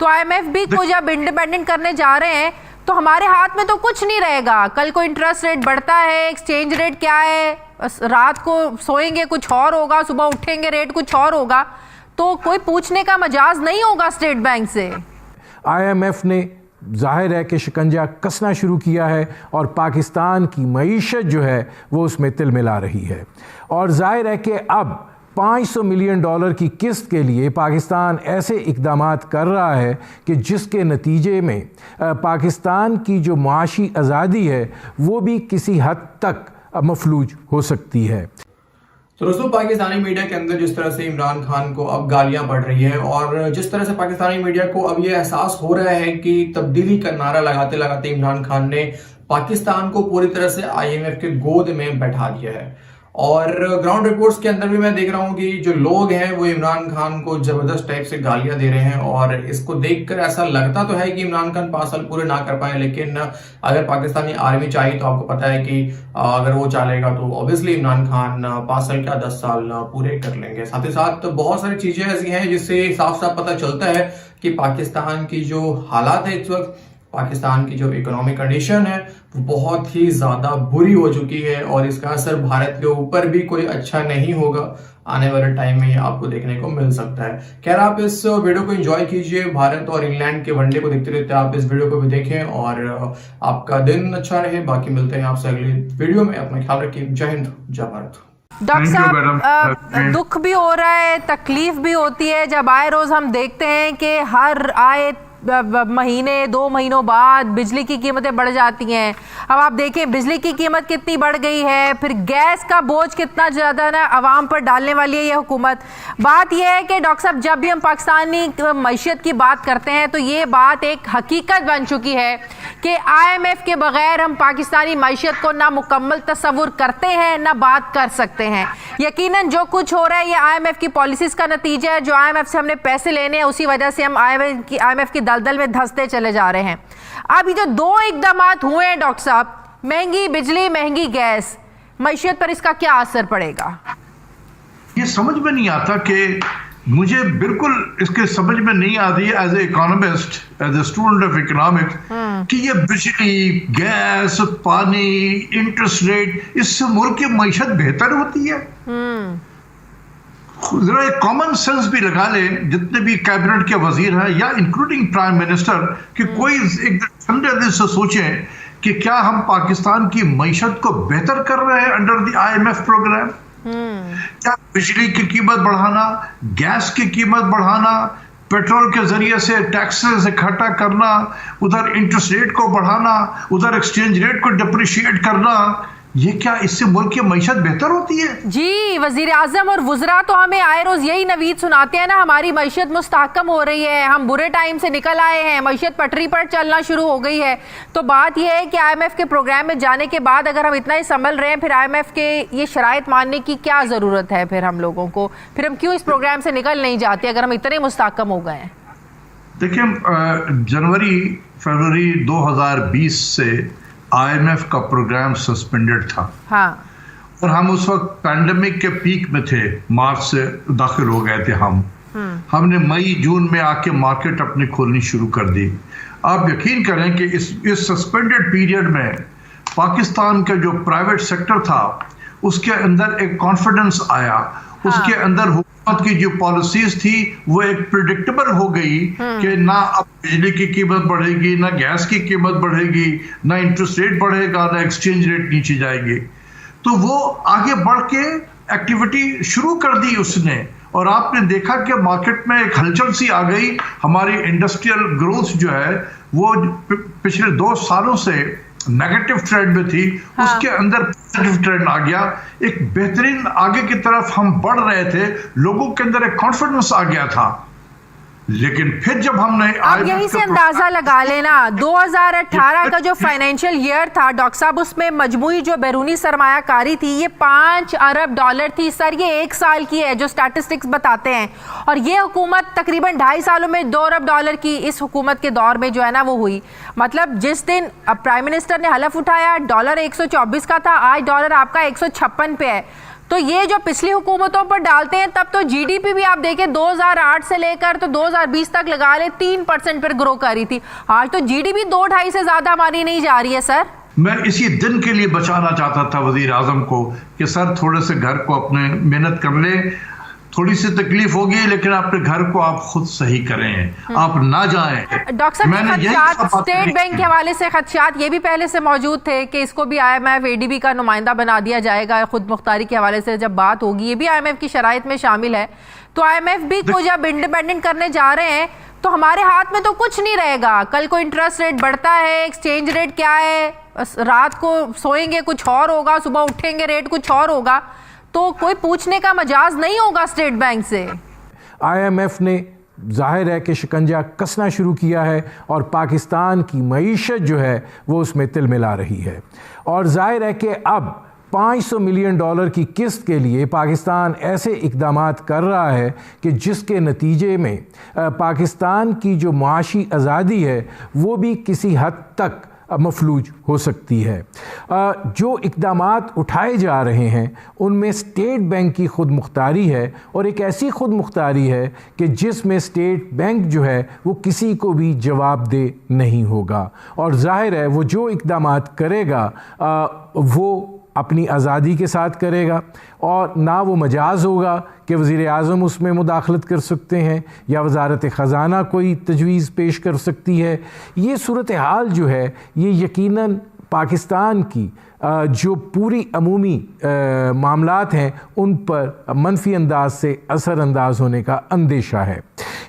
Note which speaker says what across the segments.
Speaker 1: तो आईएमएफ भी को जब इंडिपेंडेंट करने जा रहे हैं तो हमारे हाथ में तो कुछ नहीं रहेगा। कल को इंटरेस्ट रेट बढ़ता है, एक्सचेंज रेट क्या है, रात को सोएंगे कुछ और होगा, सुबह उठेंगे रेट कुछ और होगा, तो कोई पूछने का मजाज नहीं होगा स्टेट बैंक से।
Speaker 2: आईएमएफ ने जाहिर है कि शिकंजा कसना शुरू किया है और पाकिस्तान की मईशत जो है वो उसमें तिलमिला रही है। और जाहिर है कि अब $500 मिलियन की किस्त के लिए पाकिस्तान ऐसे इक़दामात कर रहा है कि जिसके नतीजे में पाकिस्तान की जो माशी आज़ादी है वो भी किसी हद तक मफलूज हो सकती है।
Speaker 3: तो दोस्तों, पाकिस्तानी मीडिया के अंदर जिस तरह से इमरान खान को अब गालियां पड़ रही है और जिस तरह से पाकिस्तानी मीडिया को अब ये एहसास हो रहा है कि तब्दीली का नारा लगाते लगाते इमरान खान ने पाकिस्तान को पूरी तरह से आईएमएफ के गोद में बैठा दिया है। और ग्राउंड रिपोर्ट्स के अंदर भी मैं देख रहा हूं कि जो लोग हैं वो इमरान खान को जबरदस्त टाइप से गालियां दे रहे हैं और इसको देखकर ऐसा लगता तो है कि इमरान खान 5 साल पूरे ना कर पाए, लेकिन अगर पाकिस्तानी आर्मी चाहिए तो आपको पता है कि अगर वो चाहेगा तो ऑब्वियसली इमरान खान 5 साल क्या 10 साल पूरे कर लेंगे। साथ ही साथ बहुत सारी चीजें ऐसी हैं जिससे साफ साफ पता चलता है कि पाकिस्तान की जो हालात है इस वक्त, पाकिस्तान की जो इकोनॉमिक कंडीशन है वो बहुत ही ज्यादा बुरी हो चुकी है और इसका असर भारत के ऊपर भी कोई अच्छा नहीं होगा। आने वाले टाइम में ये आपको देखने को मिल सकता है। खैर, आप इस वीडियो को एंजॉय कीजिए। भारत और इंग्लैंड के वनडे को देखते रहते आप इस वीडियो को भी देखें और आपका दिन अच्छा रहे। बाकी मिलते हैं आपसे अगली वीडियो में। अपना ख्याल रखिए। जय हिंद, जय भारत।
Speaker 1: डॉक्टर साहब, दुख भी हो रहा है, तकलीफ भी होती है जब आए रोज हम देखते हैं कि हर आए महीने 2 महीनों बाद बिजली की कीमतें बढ़ जाती हैं। अब आप देखें बिजली की कीमत कितनी बढ़ गई है, फिर गैस का बोझ कितना ज़्यादा ना आवाम पर डालने वाली है ये हुकूमत। बात यह है कि डॉक्टर साहब, जब भी हम पाकिस्तानी मईशत की बात करते हैं तो ये बात एक हकीकत बन चुकी है कि आईएमएफ के बगैर हम पाकिस्तानी मईशत को ना मुकम्मल तस्वुर करते हैं ना बात कर सकते हैं। यकीनन जो कुछ हो रहा है ये आईएमएफ की पॉलिसीज़ का नतीजा है। जो आईएमएफ से हमने पैसे लेने हैं उसी वजह से हम आईएमएफ की दलदल में धंसते चले जा रहे हैं। अब ये जो 2 इक़दामात हुए हैं डॉक्टर साहब, महंगी बिजली, महंगी गैस, मईशत पर इसका क्या असर पड़ेगा?
Speaker 4: ये समझ में नहीं आता कि मुझे बिल्कुल इसके समझ में नहीं आती है as a economist, as a student of economics, कि ये बिजली, गैस, पानी, इंटरेस्ट रेट, इससे मुल्क की मईशत बेहतर होती है। जरा एक कॉमन सेंस भी लगा ले जितने भी कैबिनेट के वजीर हैं या इंक्लूडिंग प्राइम मिनिस्टर, कि कोई एक ठंडे दिल से सोचें कि क्या हम पाकिस्तान की मईशत को बेहतर कर रहे हैं अंडर द आईएमएफ प्रोग्राम। क्या बिजली की कीमत बढ़ाना, गैस की कीमत बढ़ाना, पेट्रोल के जरिए से टैक्सेस इकट्ठा करना, उधर इंटरेस्ट रेट को बढ़ाना, उधर एक्सचेंज रेट को डिप्रिशिएट करना, ये क्या इससे मुल्क की मईशत बेहतर होती है? जी,
Speaker 1: वजीर आजम और वुज़रा तो हमें आए रोज यही नवीद सुनाते हैं ना, हमारी मईशत मुस्तहकम हो रही है, हम बुरे टाइम से निकल आए हैं, मईशत पटरी पर चलना शुरू हो गई है। तो बात यह है कि आईएमएफ के प्रोग्राम में जाने के बाद अगर हम इतना ही संभल रहे हैं, फिर आईएमएफ के ये शराइत मानने की क्या ज़रूरत है फिर हम लोगों को? फिर हम क्यों इस प्रोग्राम से निकल नहीं जाते अगर हम इतने मुस्तहकम हो गए हैं?
Speaker 4: देखिए, जनवरी फरवरी 2020 से आईएमएफ का प्रोग्राम सस्पेंडेड था।
Speaker 1: हाँ।
Speaker 4: और हम उस वक्त पैंडेमिक के पीक में थे, मार्च से दाखिल हो गए थे हम। हमने मई जून में आके मार्केट अपनी खोलनी शुरू कर दी। आप यकीन करें कि इस सस्पेंडेड पीरियड में पाकिस्तान का जो प्राइवेट सेक्टर था उसके अंदर एक कॉन्फिडेंस आया। उसके अंदर हुकूमत की जो पॉलिसीज थी वो एक प्रिडिक्टेबल हो गई कि ना अब बिजली की कीमत बढ़ेगी, ना गैस की कीमत बढ़ेगी, ना इंटरेस्ट रेट बढ़ेगा, ना एक्सचेंज रेट नीचे जाएगी। तो वो आगे बढ़ के एक्टिविटी शुरू कर दी उसने, और आपने देखा कि मार्केट में एक हलचल सी आ गई। हमारी इंडस्ट्रियल ग्रोथ जो है वो पिछले 2 सालों से नेगेटिव ट्रेंड में थी, उसके अंदर पॉजिटिव ट्रेंड आ गया। एक बेहतरीन आगे की तरफ हम बढ़ रहे थे, लोगों के अंदर एक कॉन्फिडेंस आ गया था। लेकिन फिर जब हमने
Speaker 1: आप यहीं से अंदाजा लगा लेना, 2018 का जो फाइनेंशियल ईयर था डॉक्टर साहब, उसमें मजमूई जो बैरूनी सरमायाकारी थी ये $5 अरब थी। सर, ये 1 साल की है जो स्टैटिस्टिक्स बताते हैं, और ये हुकूमत तकरीबन 2.5 सालों में $2 अरब की इस हुकूमत के दौर में जो है ना वो हुई। मतलब जिस दिन प्राइम मिनिस्टर ने हलफ उठाया डॉलर 124 का था, आज डॉलर आपका 156 पे है। तो ये जो पिछली हुकूमतों पर डालते हैं, तब तो जीडीपी भी आप देखें 2008 से लेकर तो 2020 तक लगा ले 3% पर ग्रो कर रही थी। आज तो जीडीपी 2-2.5 से ज्यादा हमारी नहीं जा रही है सर।
Speaker 4: मैं इसी दिन के लिए बचाना चाहता था वजीर आजम को कि सर थोड़े से घर को अपने मेहनत कर ले, थोड़ी सी तकलीफ होगी लेकिन अपने घर को आप खुद सही करें, आप ना जाएं।
Speaker 1: डॉक्टर साहब, खदशात स्टेट बैंक के हवाले से खदशात ये भी पहले से मौजूद थे कि इसको भी IMF ADB का नुमाइंदा बना दिया जाएगा। खुद मुख्तारी के हवाले से जब बात होगी, ये भी IMF की शराइत में शामिल है। तो IMF भी को जब इंडिपेंडेंट करने जा रहे हैं तो हमारे हाथ में तो कुछ नहीं रहेगा। कल को इंटरेस्ट रेट बढ़ता है, एक्सचेंज रेट क्या है, रात को सोएंगे कुछ और होगा, सुबह उठेंगे रेट कुछ और होगा, तो कोई पूछने का मजाज नहीं होगा स्टेट बैंक से।
Speaker 2: IMF ने जाहिर है कि शिकंजा कसना शुरू किया है और पाकिस्तान की मईशत जो है वो उसमें तिलमिला रही है। और जाहिर है कि अब $500 मिलियन की किस्त के लिए पाकिस्तान ऐसे इक़दामात कर रहा है कि जिसके नतीजे में पाकिस्तान की जो माशी आज़ादी है वो भी किसी हद तक मफलूज हो सकती है। जो इक़दामात उठाए जा रहे हैं उनमें स्टेट बैंक की खुद मुख्तारी है, और एक ऐसी खुद मुख्तारी है कि जिसमें स्टेट बैंक जो है वो किसी को भी जवाबदेह नहीं होगा। और ज़ाहिर है वो जो इक़दामात करेगा वो अपनी आज़ादी के साथ करेगा, और ना वो मजाज होगा कि वज़ीर आज़म उसमें मुदाखलत कर सकते हैं या वज़ारत ख़ज़ाना कोई तजवीज़ पेश कर सकती है। ये सूरत हाल जो है ये यकीनन पाकिस्तान की जो पूरी अमूमी मामलात हैं उन पर मनफी अंदाज से असरअंदाज होने का अंदेशा है।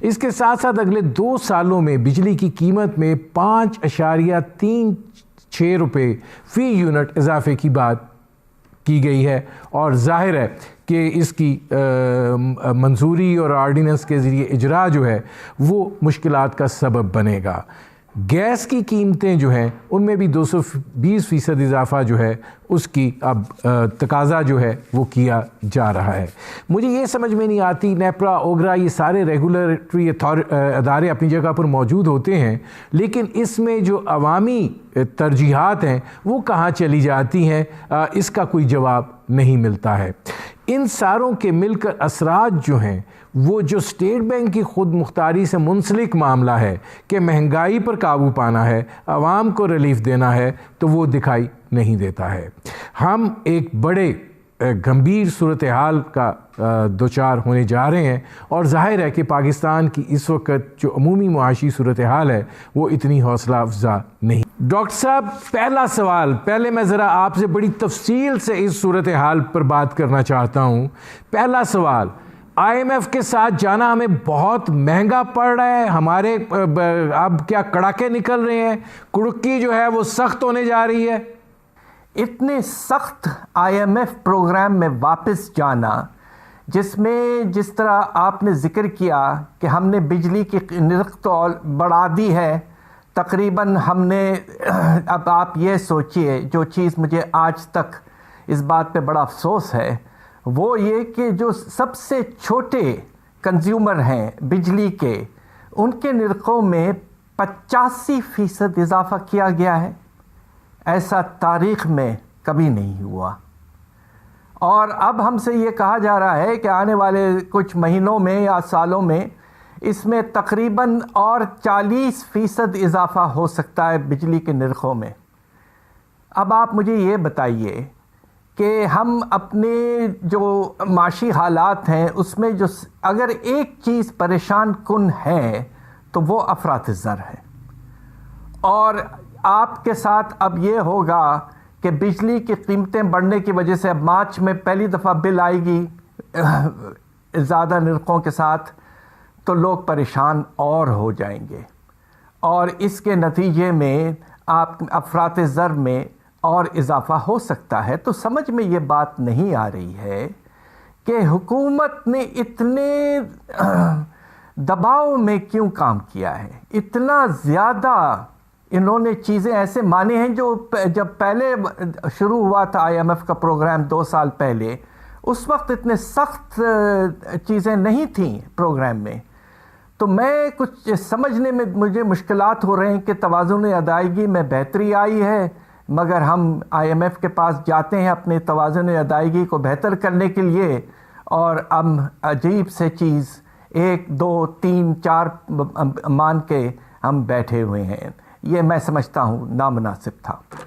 Speaker 2: इसके साथ साथ अगले 2 सालों में बिजली की कीमत में 5.36 रुपये फ़ी यूनिट इजाफे की बात की गई है, और जाहिर है कि इसकी मंजूरी और आर्डीनेंस के ज़रिए इजरा जो है वो मुश्किलात का सबब बनेगा। गैस की कीमतें जो हैं उनमें भी 220% इजाफा जो है उसकी अब तकाजा जो है वो किया जा रहा है। मुझे ये समझ में नहीं आती, नेपरा, ओगरा, ये सारे रेगुलेटरी अदारे अपनी जगह पर मौजूद होते हैं, लेकिन इसमें जो अवामी तरजीहात हैं वो कहाँ चली जाती हैं, इसका कोई जवाब नहीं मिलता है। इन सारों के मिलकर असरात जो हैं वो जो स्टेट बैंक की खुद मुख्तारी से मुंसलिक मामला है कि महंगाई पर काबू पाना है, आवाम को रिलीफ देना है, तो वो दिखाई नहीं देता है। हम एक बड़े गंभीर सूरत हाल का दोचार होने जा रहे हैं, और जाहिर है कि पाकिस्तान की इस वक्त जो अमूमी मुआशी सूरत हाल है वो इतनी हौसला अफजा नहीं। डॉक्टर साहब, पहला सवाल, पहले मैं ज़रा आपसे बड़ी तफसील से इस सूरत हाल पर बात करना चाहता हूँ। पहला सवाल, IMF के साथ जाना हमें बहुत महंगा पड़ रहा है, हमारे अब क्या कड़ाके निकल रहे हैं, कुड़की जो है वो सख्त होने जा रही है।
Speaker 5: इतने सख्त IMF प्रोग्राम में वापस जाना, जिसमें जिस तरह आपने ज़िक्र किया कि हमने बिजली की निर्ख तो बढ़ा दी है तकरीबन, हमने, अब आप ये सोचिए, जो चीज़ मुझे आज तक इस बात पे बड़ा अफसोस है वो ये कि जो सबसे छोटे कंज्यूमर हैं बिजली के, उनके निर्खों में 85% इजाफा किया गया है। ऐसा तारीख़ में कभी नहीं हुआ। और अब हमसे ये कहा जा रहा है कि आने वाले कुछ महीनों में या सालों में इसमें तकरीबन और 40% इजाफा हो सकता है बिजली के निर्खों में। अब आप मुझे ये बताइए कि हम अपने जो माशी हालात हैं उसमें जो अगर एक चीज़ परेशान कुन है तो वो अफरात ज़र है। और आपके साथ अब ये होगा कि बिजली की कीमतें बढ़ने की वजह से अब मार्च में पहली दफ़ा बिल आएगी ज़्यादा निर्खों के साथ, तो लोग परेशान और हो जाएंगे, और इसके नतीजे में आप अफरात ज़र में और इजाफा हो सकता है। तो समझ में ये बात नहीं आ रही है कि हुकूमत ने इतने दबाव में क्यों काम किया है, इतना ज़्यादा इन्होंने चीज़ें ऐसे माने हैं जो जब पहले शुरू हुआ था IMF का प्रोग्राम 2 साल पहले, उस वक्त इतने सख्त चीज़ें नहीं थीं प्रोग्राम में। तो मैं कुछ समझने में मुझे मुश्किलात हो रहे हैं कि तवाज़ुन अदायगी में बेहतरी आई है मगर हम IMF के पास जाते हैं अपने तवाज़ुन अदायगी को बेहतर करने के लिए, और अब अजीब से चीज़ 1, 2, 3, 4 मान के हम बैठे हुए हैं। ये मैं समझता हूँ नामुनासिब था।